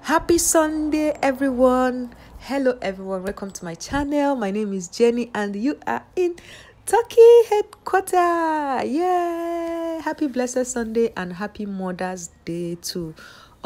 Happy Sunday, everyone. Hello, everyone. Welcome to my channel. My name is Jenny, and you are in Turkey headquarters. Yeah. Happy Blessed Sunday and happy Mother's Day to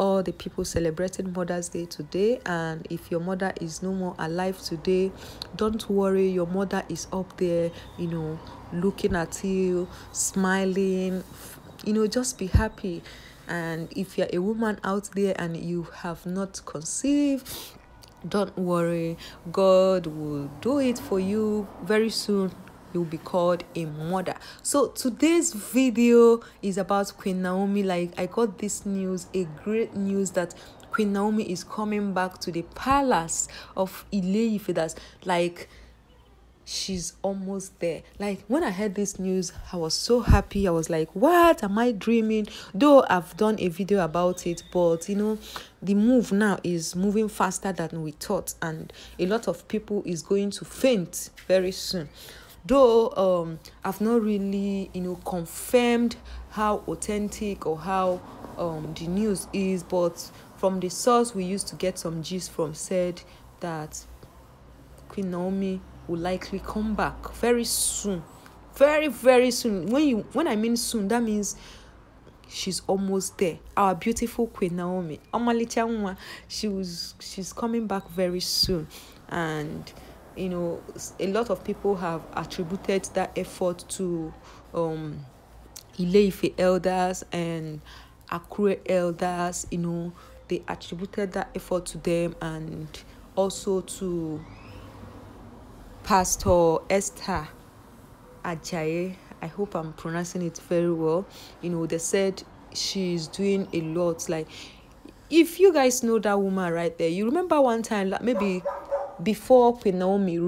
all the people celebrating Mother's Day today. And if your mother is no more alive today, don't worry. Your mother is up there, looking at you, smiling. Just be happy. And if you're a woman out there and you have not conceived, don't worry, God will do it for you very soon. You'll be called a mother. So today's video is about Queen Naomi. Like, I got this news, a great news, that Queen Naomi is coming back to the palace of Ile-Ife. That's like, she's almost there. Like, when I heard this news, I was so happy. I was like, what am I dreaming? Though I've done a video about it, but the move now is moving faster than we thought, and a lot of people is going to faint very soon. Though I've not really confirmed how authentic or how the news is, but from the source we used to get some gist from said that Queen Naomi will likely come back very soon, very, very soon. When I mean soon, that means she's almost there. Our beautiful Queen Naomi, she's coming back very soon. And a lot of people have attributed that effort to Ile-Ife elders and Akure elders. They attributed that effort to them, and also to Pastor Esther Ajayi. I hope I'm pronouncing it very well. They said she's doing a lot. Like, if you guys know that woman right there, you remember one time, like maybe before Queen Naomi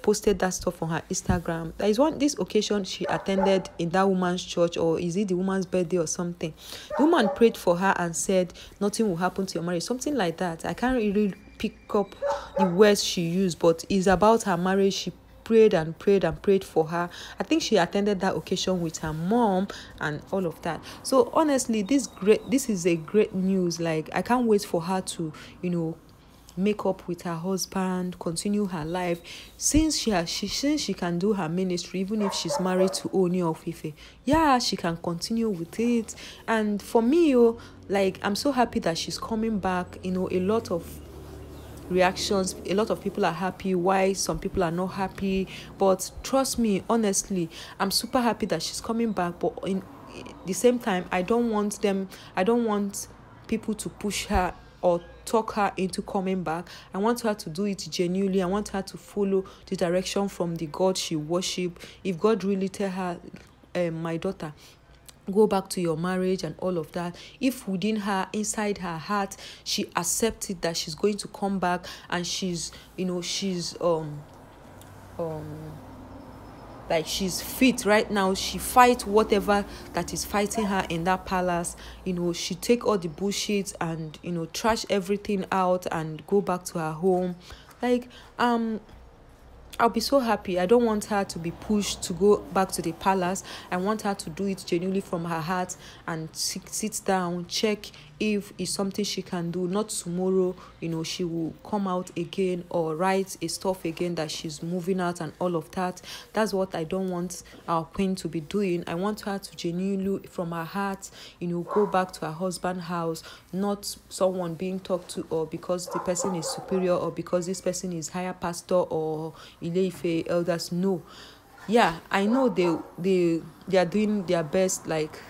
posted that stuff on her Instagram. There is this occasion she attended in that woman's church, or is it the woman's birthday or something? The woman prayed for her and said nothing will happen to your marriage, something like that. I can't really pick up the words she used, but it's about her marriage. She prayed and prayed and prayed for her. I think she attended that occasion with her mom and all of that. So honestly, this is a great news. Like, I can't wait for her to make up with her husband, continue her life, since she can do her ministry. Even if she's married to Ooni of Ife, yeah, she can continue with it. And for me, like, I'm so happy that she's coming back. A lot of reactions, a lot of people are happy, why some people are not happy, but trust me, honestly, I'm super happy that she's coming back. But in the same time, I don't want people to push her or talk her into coming back. I want her to do it genuinely. I want her to follow the direction from the God she worship. If God really tell her, my daughter, go back to your marriage and all of that, if within her, inside her heart, she accepted that she's going to come back, and she's like, she's fit right now, she fight whatever that is fighting her in that palace. She take all the bullshit and trash everything out and go back to her home. Like, I'll be so happy. I don't want her to be pushed to go back to the palace. I want her to do it genuinely from her heart and sit down, check if it's something she can do. Not tomorrow, she will come out again or write a stuff again that she's moving out and all of that. That's what I don't want our queen to be doing. I want her to genuinely, from her heart, go back to her husband's house, not someone being talked to, or because the person is superior, or because this person is higher pastor or Ile-Ife elders. No. Yeah, I know they are doing their best. Like,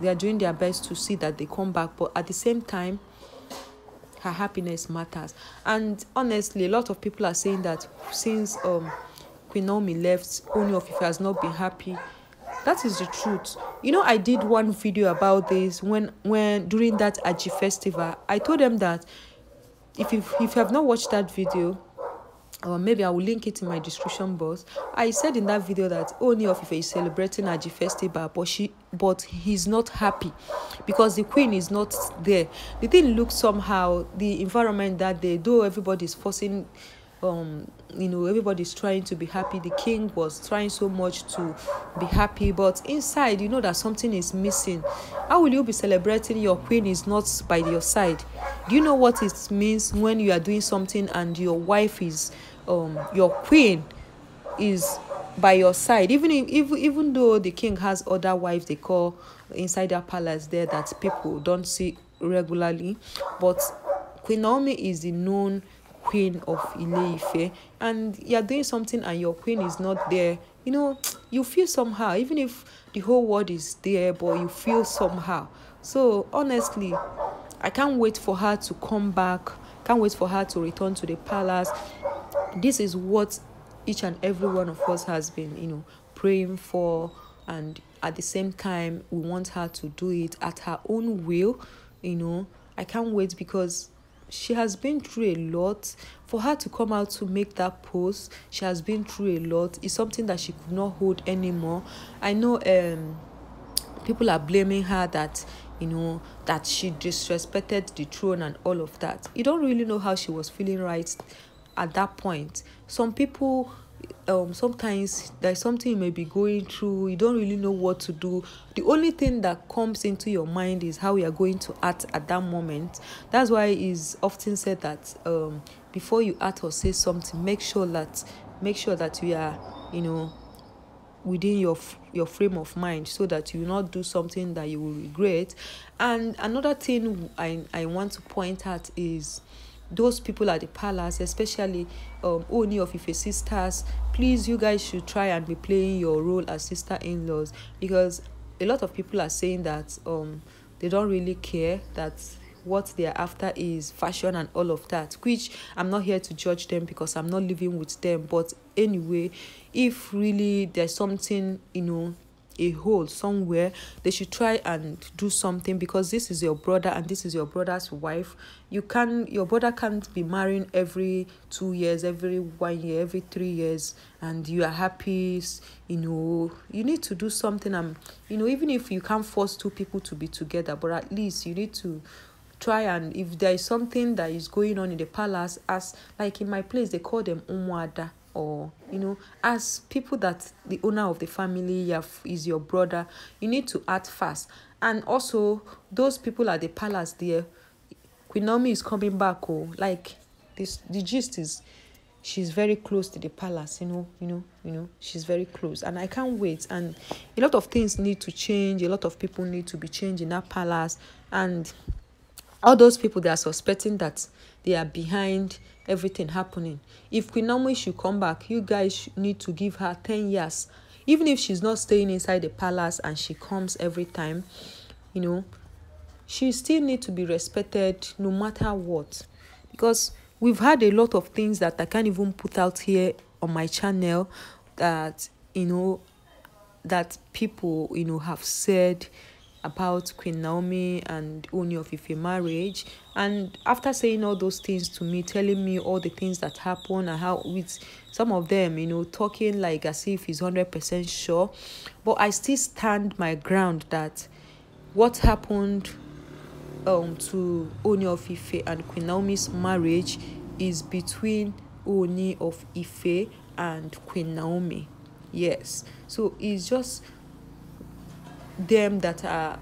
they are doing their best to see that they come back, but at the same time, her happiness matters. And honestly, a lot of people are saying that since Queen Naomi left, Ooni of Ife has not been happy. That is the truth. I did one video about this when during that Aji festival. I told them that if you have not watched that video, or maybe I will link it in my description box. I said in that video that Ooni of Ife is celebrating Aji festival, but he's not happy because the queen is not there. The thing looks somehow, the environment that day, though everybody's forcing, everybody's trying to be happy. The king was trying so much to be happy, but inside, that something is missing. How will you be celebrating your queen is not by your side? Do you know what it means when you are doing something and your wife is your queen is by your side? Even though the king has other wives they call inside their palace there that people don't see regularly, but Queen Naomi is the known queen of Ile-Ife, and you're doing something and your queen is not there, you feel somehow, even if the whole world is there, but you feel somehow. So honestly, I can't wait for her to come back. Can't wait for her to return to the palace. This is what each and every one of us has been, praying for. And at the same time, we want her to do it at her own will. I can't wait because she has been through a lot. For her to come out to make that post, she has been through a lot. It's something that she could not hold anymore. I know people are blaming her that that she disrespected the throne and all of that. You don't really know how she was feeling right at that point. Some people, sometimes there's something you may be going through, you don't really know what to do. The only thing that comes into your mind is how you are going to act at that moment. That's why it's often said that before you act or say something, make sure that you are within your frame of mind, so that you will not do something that you will regret. And another thing I want to point out is those people at the palace, especially Ooni of Ife sisters. Please, you guys should try and be playing your role as sister-in-laws, because a lot of people are saying that they don't really care, that what they are after is fashion and all of that, which I'm not here to judge them because I'm not living with them. But anyway, if really there's something, a hole somewhere, they should try and do something, because this is your brother and this is your brother's wife. Your brother can't be marrying every 2 years, every 1 year, every 3 years, and you are happy. You need to do something. Even if you can't force two people to be together, but at least you need to try. And if there is something that is going on in the palace, as like in my place they call them umuada, or as people that the owner of the family is your brother, you need to act fast. And also those people at the palace there, Queen Naomi is coming back. Like this, the gist is she's very close to the palace. She's very close, and I can't wait. And a lot of things need to change. A lot of people need to be changed in that palace. And all those people that are suspecting that they are behind everything happening, if Queen Naomi should come back, you guys need to give her 10 years. Even if she's not staying inside the palace and she comes every time, she still need to be respected no matter what. Because we've had a lot of things that I can't even put out here on my channel, that that people have said about Queen Naomi and Ooni of Ife marriage. And after saying all those things to me, telling me all the things that happen, and how with some of them, talking like as if he's 100% sure, but I still stand my ground that what happened to Ooni of Ife and Queen Naomi's marriage is between Ooni of Ife and Queen Naomi. Yes, so it's just them that are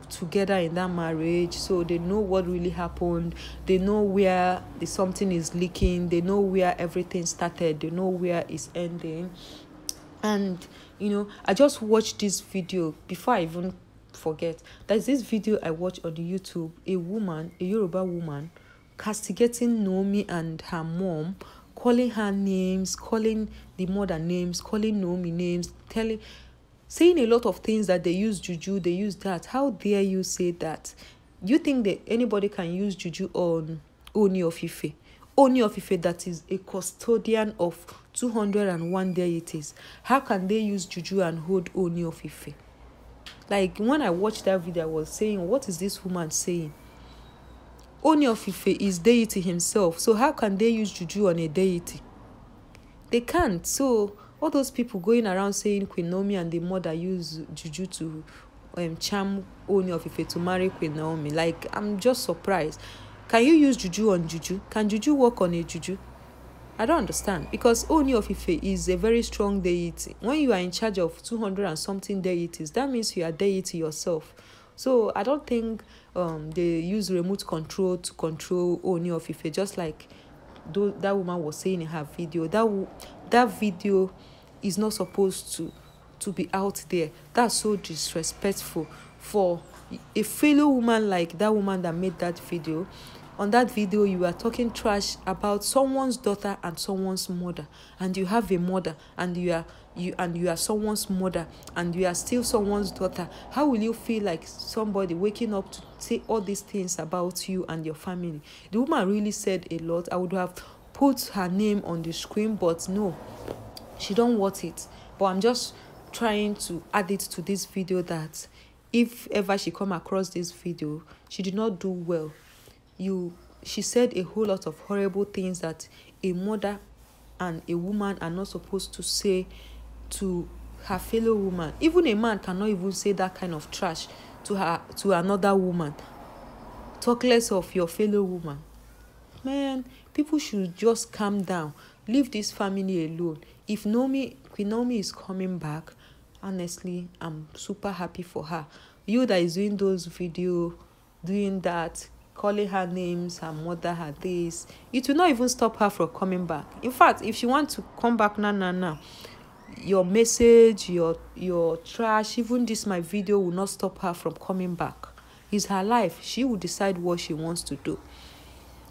together in that marriage, so they know what really happened. They know where the something is leaking. They know where everything started. They know where it's ending. And I just watched this video before I even forget. There's this video I watched on YouTube. A Yoruba woman, castigating Naomi and her mom, calling her names, calling the mother names, calling Naomi names, saying a lot of things, that they use juju, they use that. How dare you say that? You think that anybody can use juju on Ooni of Ife? Ooni of Ife, that is a custodian of 201 deities. How can they use juju and hold Ooni of Ife? Like, when I watched that video, I was saying, what is this woman saying? Ooni of Ife is deity himself, so how can they use juju on a deity? They can't. So all those people going around saying Queen Naomi and the mother use juju to charm Ooni of Ife to marry Queen Naomi. Like, I'm just surprised. Can you use juju on juju? Can juju work on a juju? I don't understand. Because Ooni of Ife is a very strong deity. When you are in charge of 200 and something deities, that means you are deity yourself. So I don't think they use remote control to control Ooni of Ife, just like that woman was saying in her video. That video is not supposed to be out there. That's so disrespectful for a fellow woman like that woman that made that video. On that video, you are talking trash about someone's daughter and someone's mother, and you have a mother, and you are someone's mother, and you are still someone's daughter. How will you feel like somebody waking up to say all these things about you and your family? The woman really said a lot. I would have put her name on the screen, but no, she don't want it. But I'm just trying to add it to this video that if ever she come across this video, she did not do well. She said a whole lot of horrible things that a mother and a woman are not supposed to say to her fellow woman. Even a man cannot even say that kind of trash to another woman. Talk less of your fellow woman. Man, people should just calm down. Leave this family alone. If Queen Naomi is coming back, honestly, I'm super happy for her. You that is doing those videos, doing that, calling her names, her mother, her this, it will not even stop her from coming back. In fact, if she wants to come back now, your message, your trash, even this my video will not stop her from coming back. It's her life. She will decide what she wants to do.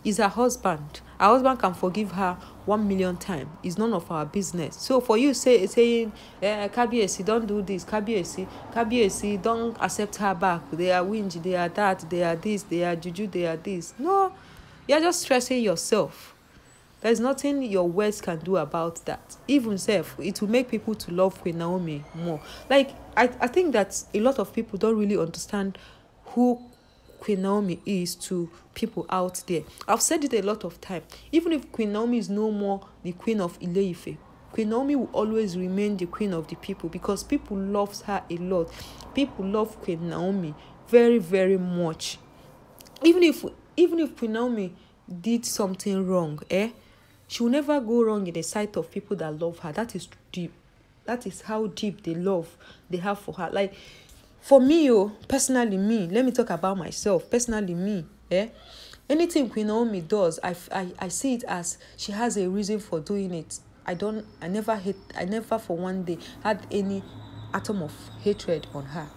It's her husband. Her husband can forgive her 1,000,000 times. It's none of our business. So for you saying, Kabiyesi, don't do this, Kabiyesi, don't accept her back. They are winch, they are that, they are this, they are juju, they are this. No, you're just stressing yourself. There's nothing your words can do about that. Even self, it will make people to love Queen Naomi more. Like, I think that a lot of people don't really understand who Queen Naomi is to people out there. I've said it a lot of times. Even if Queen Naomi is no more the queen of Ile-Ife, Queen Naomi will always remain the queen of the people, because people love her a lot. People love Queen Naomi very, very much. Even if Queen Naomi did something wrong, she will never go wrong in the sight of people that love her. That is deep. That is how deep the love they have for her. Like, for me, personally, let me talk about myself. Personally, anything Queen Naomi does, I see it as she has a reason for doing it. I never for one day had any atom of hatred on her.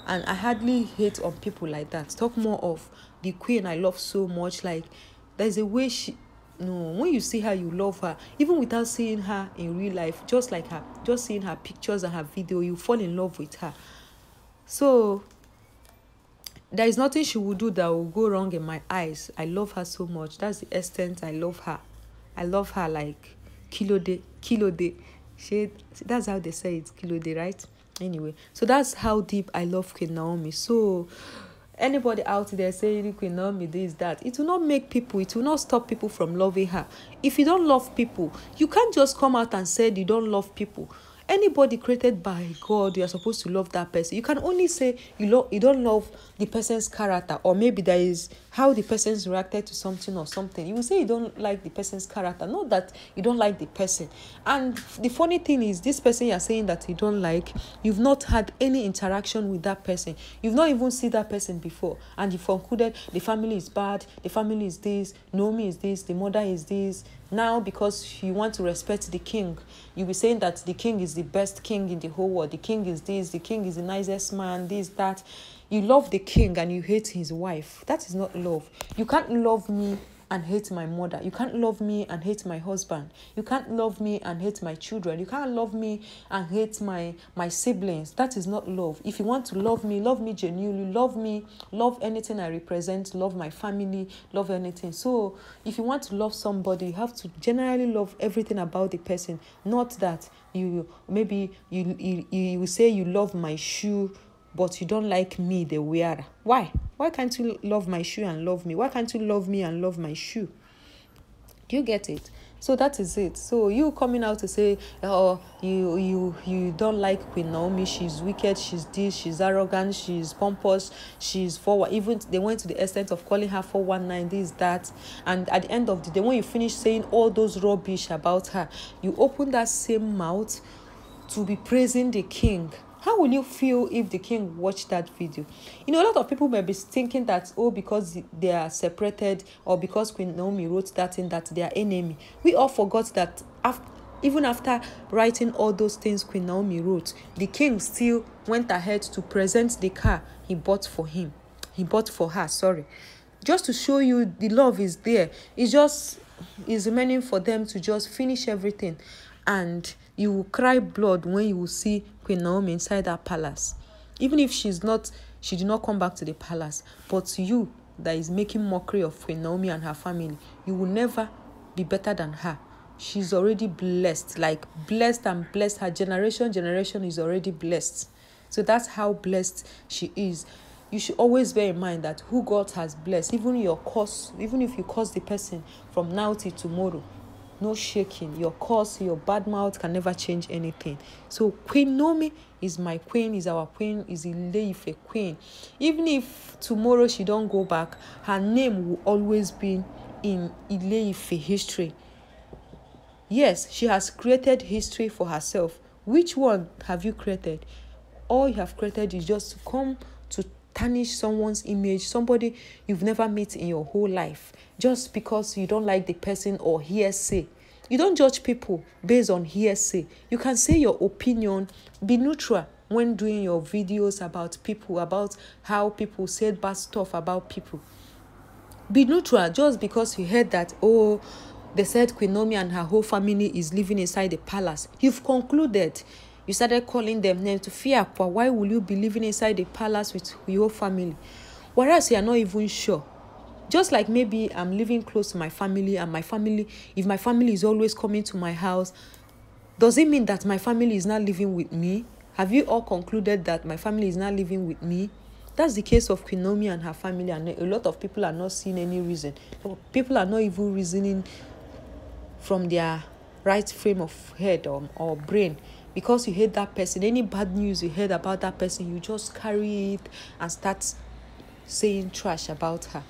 And I hardly hate on people like that. Talk more of the queen I love so much. Like, there's a way when you see her, you love her. Even without seeing her in real life, just seeing her pictures and her video, you fall in love with her. So there is nothing she will do that will go wrong in my eyes. I love her so much. That's the extent I love her. I love her like kilo de. That's how they say it, kilo de, right? Anyway, so that's how deep I love Queen Naomi. So anybody out there saying Queen Naomi this, that, it will not stop people from loving her. If you don't love people, you can't just come out and say you don't love people. Anybody created by God, you are supposed to love that person. You can only say you don't love the person's character, or maybe there is how the person's reacted to something or something. You will say you don't like the person's character, not that you don't like the person. And the funny thing is, this person you are saying that you don't like, you've not had any interaction with that person. You've not even seen that person before, and you've concluded the family is bad, the family is this, Naomi is this, the mother is this. Now, because you want to respect the king, you'll be saying that the king is the best king in the whole world. The king is this, the king is the nicest man, this, that. You love the king and you hate his wife. That is not love. You can't love me and hate my mother. You can't love me and hate my husband. You can't love me and hate my children. You can't love me and hate my siblings. That is not love. If you want to love me genuinely. Love anything I represent. Love my family. Love anything. So if you want to love somebody, you have to generally love everything about the person. Not that you say you love my shoe, but you don't like me, the wearer. Why? Why can't you love my shoe and love me? Why can't you love me and love my shoe? Do you get it? So that is it. So you coming out to say, you don't like Queen Naomi, she's wicked, she's this, she's arrogant, she's pompous, she's forward. Even they went to the extent of calling her 419, this, that. And at the end of the day, when you finish saying all those rubbish about her, you open that same mouth to be praising the king. How will you feel if the king watched that video? A lot of people may be thinking that, oh, because they are separated, or because Queen Naomi wrote that thing, that they are enemy. We all forgot that even after writing all those things Queen Naomi wrote, the king still went ahead to present the car he bought for her, just to show you the love is there. It's remaining for them to just finish everything, and you will cry blood when you will see Queen Naomi inside that palace. Even if she did not come back to the palace, but you that is making mockery of Queen Naomi and her family, you will never be better than her. She's already blessed, like blessed and blessed. Her generation is already blessed. So that's how blessed she is. You should always bear in mind that who God has blessed, even if you curse the person from now till tomorrow, no shaking. Your curse, your bad mouth can never change anything. So Queen Naomi is my queen, is our queen, is Ile-Ife queen. Even if tomorrow she don't go back, her name will always be in Ile-Ife history. Yes, she has created history for herself. Which one have you created? All you have created is just to come to tarnish someone's image, somebody you've never met in your whole life, just because you don't like the person or hearsay. You don't judge people based on hearsay. You can say your opinion, be neutral when doing your videos about people, about how people said bad stuff about people. Be neutral. Just because you heard that, oh, they said Queen Naomi and her whole family is living inside the palace, you've concluded. You started calling them names to fear. Why will you be living inside the palace with your family? Whereas you are not even sure. Just like maybe I'm living close to my family, and if my family is always coming to my house, does it mean that my family is not living with me? Have you all concluded that my family is not living with me? That's the case of Queen Naomi and her family, and a lot of people are not seeing any reason. People are not even reasoning from their right frame of head or brain. Because you hate that person, any bad news you heard about that person, you just carry it and start saying trash about her.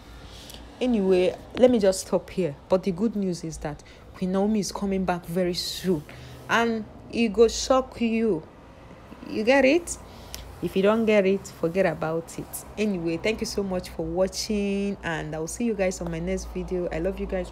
Anyway, let me just stop here. But the good news is that Queen Naomi is coming back very soon, and it go shock you. You get it? If you don't get it, forget about it. Anyway, thank you so much for watching, and I will see you guys on my next video. I love you guys.